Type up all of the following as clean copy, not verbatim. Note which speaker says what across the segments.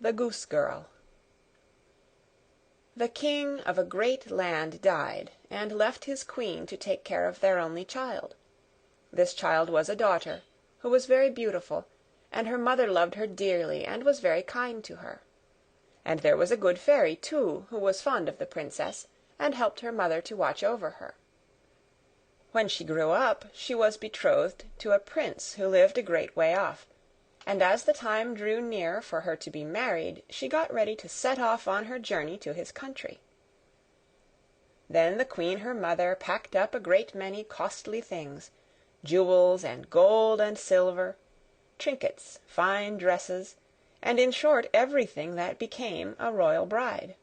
Speaker 1: The Goose-Girl. The king of a great land died, and left his queen to take care of their only child. This child was a daughter, who was very beautiful, and her mother loved her dearly and was very kind to her. And there was a good fairy, too, who was fond of the princess, and helped her mother to watch over her. When she grew up, she was betrothed to a prince who lived a great way off, and as the time drew near for her to be married, she got ready to set off on her journey to his country. Then the queen her mother packed up a great many costly things, jewels and gold and silver, trinkets, fine dresses, and in short everything that became a royal bride.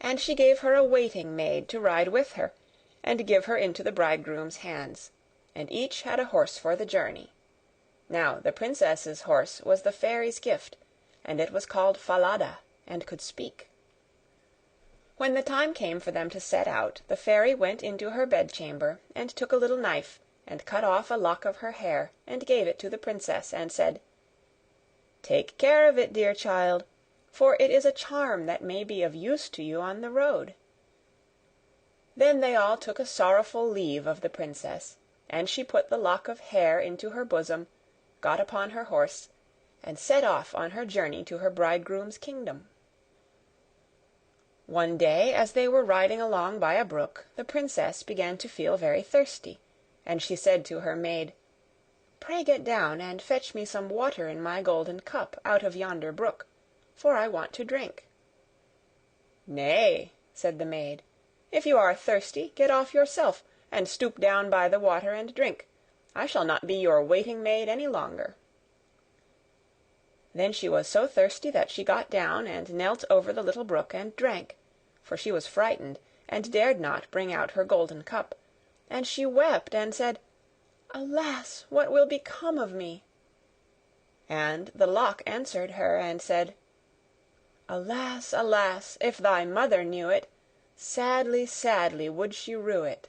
Speaker 1: And she gave her a waiting maid to ride with her, and give her into the bridegroom's hands, and each had a horse for the journey. Now the princess's horse was the fairy's gift, and it was called Falada, and could speak. When the time came for them to set out, the fairy went into her bedchamber, and took a little knife, and cut off a lock of her hair, and gave it to the princess, and said, "Take care of it, dear child, for it is a charm that may be of use to you on the road." Then they all took a sorrowful leave of the princess, and she put the lock of hair into her bosom, got upon her horse, and set off on her journey to her bridegroom's kingdom. One day, as they were riding along by a brook, the princess began to feel very thirsty, and she said to her maid, "Pray get down and fetch me some water in my golden cup out of yonder brook, for I want to drink." "Nay," said the maid, "if you are thirsty, get off yourself, and stoop down by the water and drink. I shall not be your waiting maid any longer." Then she was so thirsty that she got down and knelt over the little brook and drank, for she was frightened, and dared not bring out her golden cup, and she wept and said, "Alas, what will become of me?" And the lock answered her and said, "Alas, alas, if thy mother knew it, sadly, sadly would she rue it."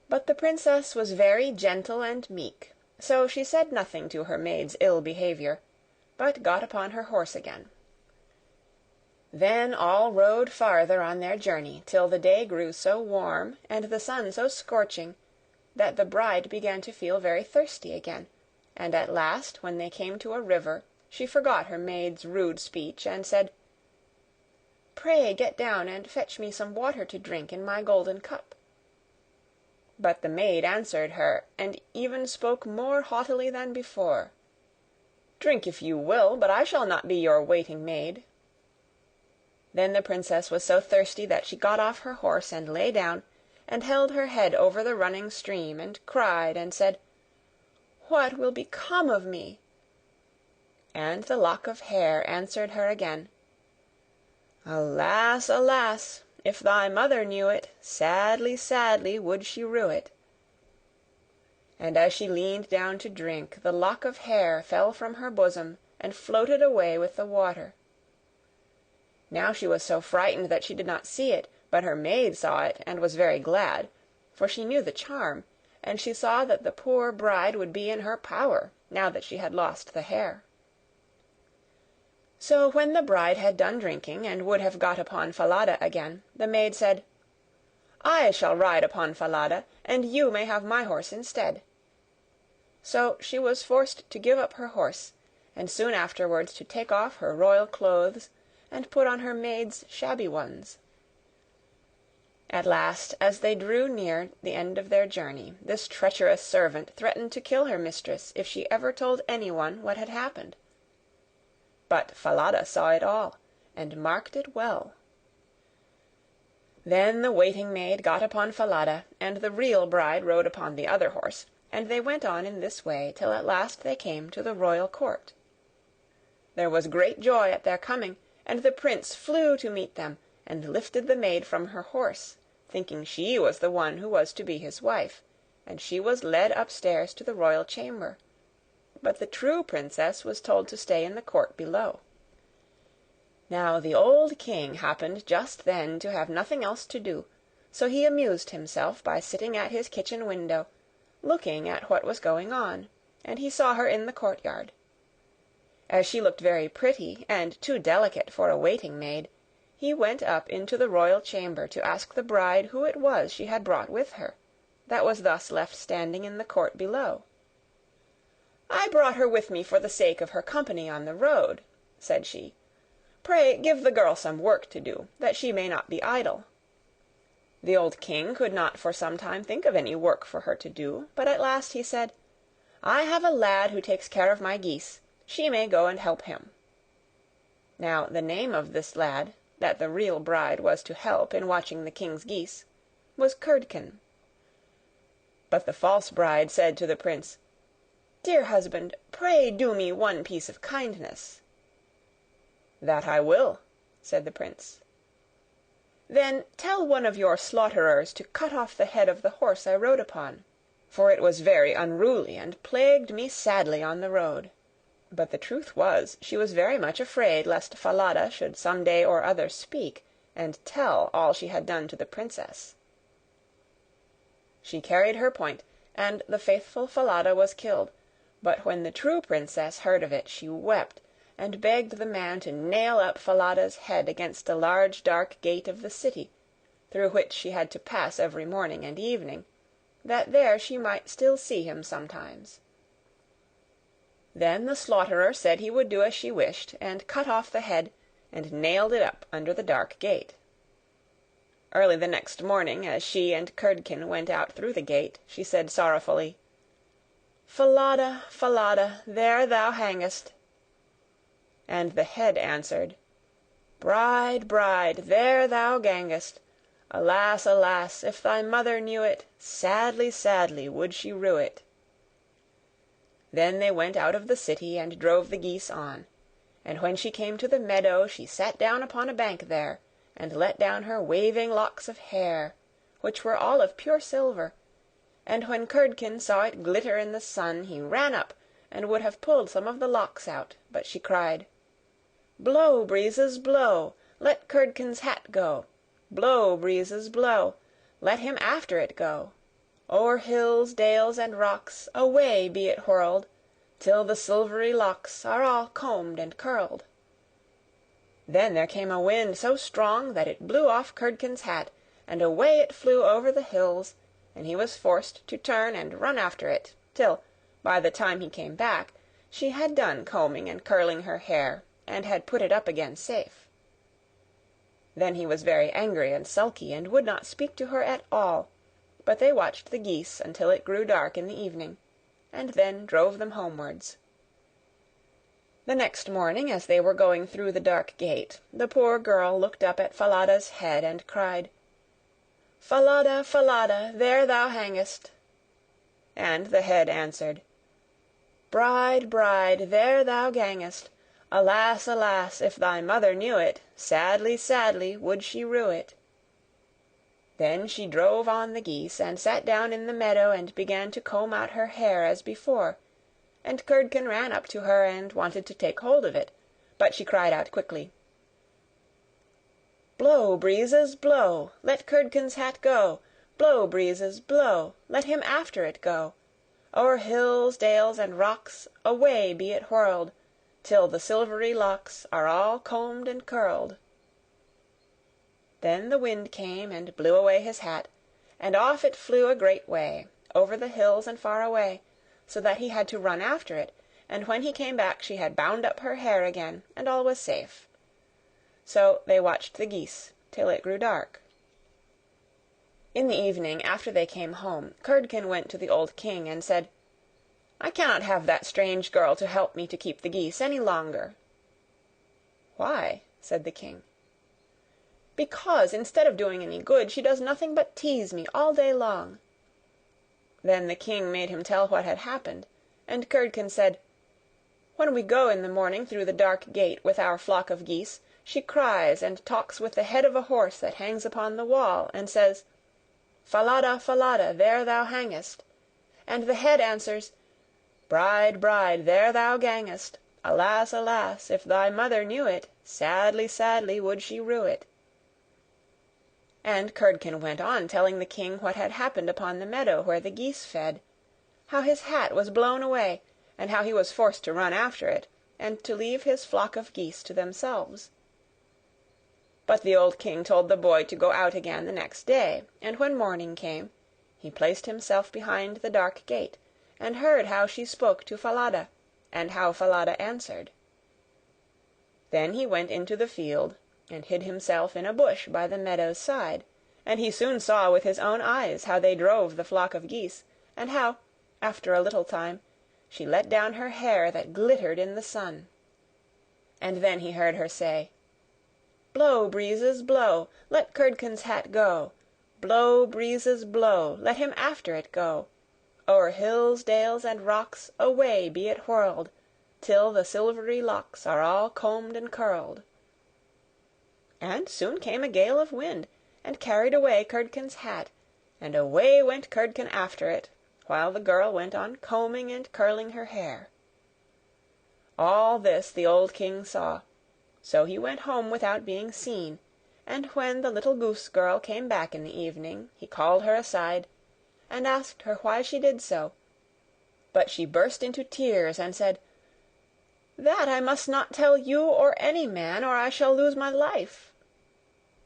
Speaker 1: But the princess was very gentle and meek, so she said nothing to her maid's ill behavior, but got upon her horse again. Then all rode farther on their journey, till the day grew so warm, and the sun so scorching, that the bride began to feel very thirsty again, and at last, when they came to a river, she forgot her maid's rude speech, and said, "Pray get down and fetch me some water to drink in my golden cup." But the maid answered her, and even spoke more haughtily than before, "Drink if you will, but I shall not be your waiting maid." Then the princess was so thirsty that she got off her horse and lay down, and held her head over the running stream, and cried and said, "What will become of me?" And the lock of hair answered her again, "Alas, alas, if thy mother knew it, sadly, sadly would she rue it." And as she leaned down to drink, the lock of hair fell from her bosom and floated away with the water. Now she was so frightened that she did not see it, but her maid saw it and was very glad, for she knew the charm, and she saw that the poor bride would be in her power, now that she had lost the hair. So when the bride had done drinking, and would have got upon Falada again, the maid said, "I shall ride upon Falada, and you may have my horse instead." So she was forced to give up her horse, and soon afterwards to take off her royal clothes, and put on her maid's shabby ones. At last, as they drew near the end of their journey, this treacherous servant threatened to kill her mistress if she ever told anyone what had happened. But Falada saw it all, and marked it well. Then the waiting maid got upon Falada, and the real bride rode upon the other horse, and they went on in this way till at last they came to the royal court. There was great joy at their coming, and the prince flew to meet them, and lifted the maid from her horse, thinking she was the one who was to be his wife, and she was led upstairs to the royal chamber. But the true princess was told to stay in the court below. Now the old king happened just then to have nothing else to do, so he amused himself by sitting at his kitchen window, looking at what was going on, and he saw her in the courtyard. As she looked very pretty, and too delicate for a waiting maid, he went up into the royal chamber to ask the bride who it was she had brought with her, that was thus left standing in the court below. "I brought her with me for the sake of her company on the road," said she. "Pray give the girl some work to do, that she may not be idle." The old king could not for some time think of any work for her to do, but at last he said, "I have a lad who takes care of my geese. She may go and help him." Now the name of this lad, that the real bride was to help in watching the king's geese, was Curdken. But the false bride said to the prince, "Dear husband, pray do me one piece of kindness." "That I will," said the prince. "Then tell one of your slaughterers to cut off the head of the horse I rode upon, for it was very unruly and plagued me sadly on the road." But the truth was, she was very much afraid lest Falada should some day or other speak, and tell all she had done to the princess. She carried her point, and the faithful Falada was killed, but when the true princess heard of it she wept, and begged the man to nail up Falada's head against a large dark gate of the city, through which she had to pass every morning and evening, that there she might still see him sometimes. Then the slaughterer said he would do as she wished, and cut off the head, and nailed it up under the dark gate. Early the next morning, as she and Curdken went out through the gate, she said sorrowfully, "Falada, Falada, there thou hangest." And the head answered, "Bride, bride, there thou gangest. Alas, alas, if thy mother knew it, sadly, sadly would she rue it." Then they went out of the city and drove the geese on, and when she came to the meadow she sat down upon a bank there, and let down her waving locks of hair, which were all of pure silver, and when Curdken saw it glitter in the sun he ran up and would have pulled some of the locks out, but she cried, "Blow, breezes, blow, let Curdken's hat go. Blow, breezes, blow, let him after it go. O'er hills, dales, and rocks, away be it whirled, till the silvery locks are all combed and curled." Then there came a wind so strong that it blew off Curdken's hat, and away it flew over the hills, and he was forced to turn and run after it, till, by the time he came back, she had done combing and curling her hair, and had put it up again safe. Then he was very angry and sulky, and would not speak to her at all, but they watched the geese until it grew dark in the evening, and then drove them homewards. The next morning, as they were going through the dark gate, the poor girl looked up at Falada's head and cried, "Falada, Falada, there thou hangest." And the head answered, "Bride, bride, there thou gangest. Alas, alas, if thy mother knew it, sadly, sadly would she rue it." Then she drove on the geese, and sat down in the meadow and began to comb out her hair as before, and Curdken ran up to her and wanted to take hold of it, but she cried out quickly, "Blow, breezes, blow, let Curdken's hat go. Blow, breezes, blow, let him after it go. O'er hills, dales, and rocks, away be it whirled, till the silvery locks are all combed and curled." Then the wind came and blew away his hat, and off it flew a great way, over the hills and far away, so that he had to run after it, and when he came back she had bound up her hair again, and all was safe. So they watched the geese till it grew dark. In the evening, after they came home, Curdken went to the old king and said, "I cannot have that strange girl to help me to keep the geese any longer." "Why?" said the king. "Because, instead of doing any good, she does nothing but tease me all day long." Then the king made him tell what had happened, and Curdken said, "When we go in the morning through the dark gate with our flock of geese, she cries and talks with the head of a horse that hangs upon the wall, and says, 'Falada, Falada, there thou hangest,' and the head answers, 'Bride, bride, there thou gangest. Alas, alas, if thy mother knew it, sadly, sadly would she rue it.'" And Curdken went on telling the king what had happened upon the meadow where the geese fed, how his hat was blown away, and how he was forced to run after it, and to leave his flock of geese to themselves. But the old king told the boy to go out again the next day, and when morning came, he placed himself behind the dark gate, and heard how she spoke to Falada, and how Falada answered. Then he went into the field, and hid himself in a bush by the meadow's side, and he soon saw with his own eyes how they drove the flock of geese, and how, after a little time, she let down her hair that glittered in the sun. And then he heard her say, "Blow, breezes, blow, let Curdken's hat go. Blow, breezes, blow, let him after it go. O'er hills, dales, and rocks, away be it whirled, till the silvery locks are all combed and curled." And soon came a gale of wind, and carried away Curdken's hat, and away went Curdken after it, while the girl went on combing and curling her hair. All this the old king saw, so he went home without being seen, and when the little goose-girl came back in the evening, he called her aside, and asked her why she did so. But she burst into tears, and said, "That I must not tell you or any man, or I shall lose my life."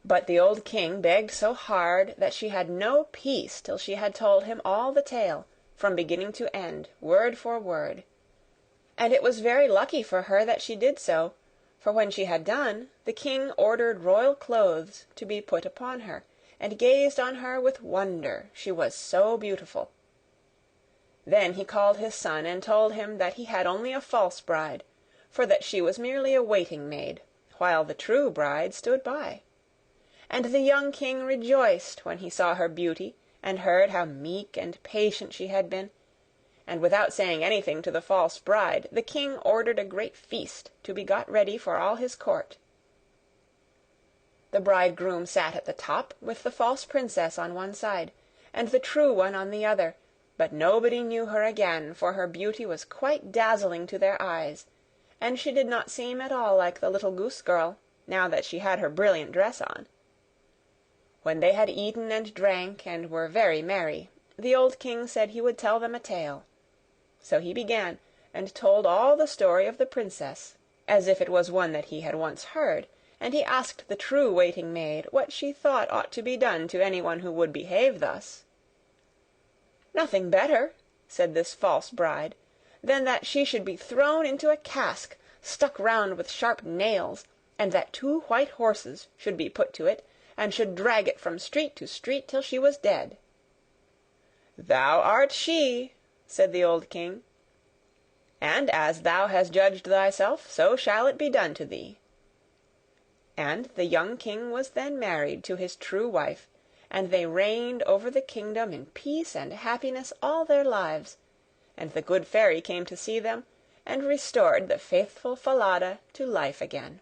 Speaker 1: But the old king begged so hard that she had no peace till she had told him all the tale, from beginning to end, word for word. And it was very lucky for her that she did so, for when she had done, the king ordered royal clothes to be put upon her, and gazed on her with wonder, she was so beautiful. Then he called his son and told him that he had only a false bride, for that she was merely a waiting maid, while the true bride stood by. And the young king rejoiced when he saw her beauty, and heard how meek and patient she had been, and without saying anything to the false bride, the king ordered a great feast to be got ready for all his court. The bridegroom sat at the top, with the false princess on one side, and the true one on the other, but nobody knew her again, for her beauty was quite dazzling to their eyes, and she did not seem at all like the little goose-girl, now that she had her brilliant dress on. When they had eaten and drank, and were very merry, the old king said he would tell them a tale. So he began, and told all the story of the princess, as if it was one that he had once heard, and he asked the true waiting-maid what she thought ought to be done to anyone who would behave thus. "Nothing better," said this false bride, "than that she should be thrown into a cask, stuck round with sharp nails, and that 2 white horses should be put to it, and should drag it from street to street till she was dead." "Thou art she," said the old king, "and as thou hast judged thyself, so shall it be done to thee." And the young king was then married to his true wife, and they reigned over the kingdom in peace and happiness all their lives, and the good fairy came to see them, and restored the faithful Falada to life again.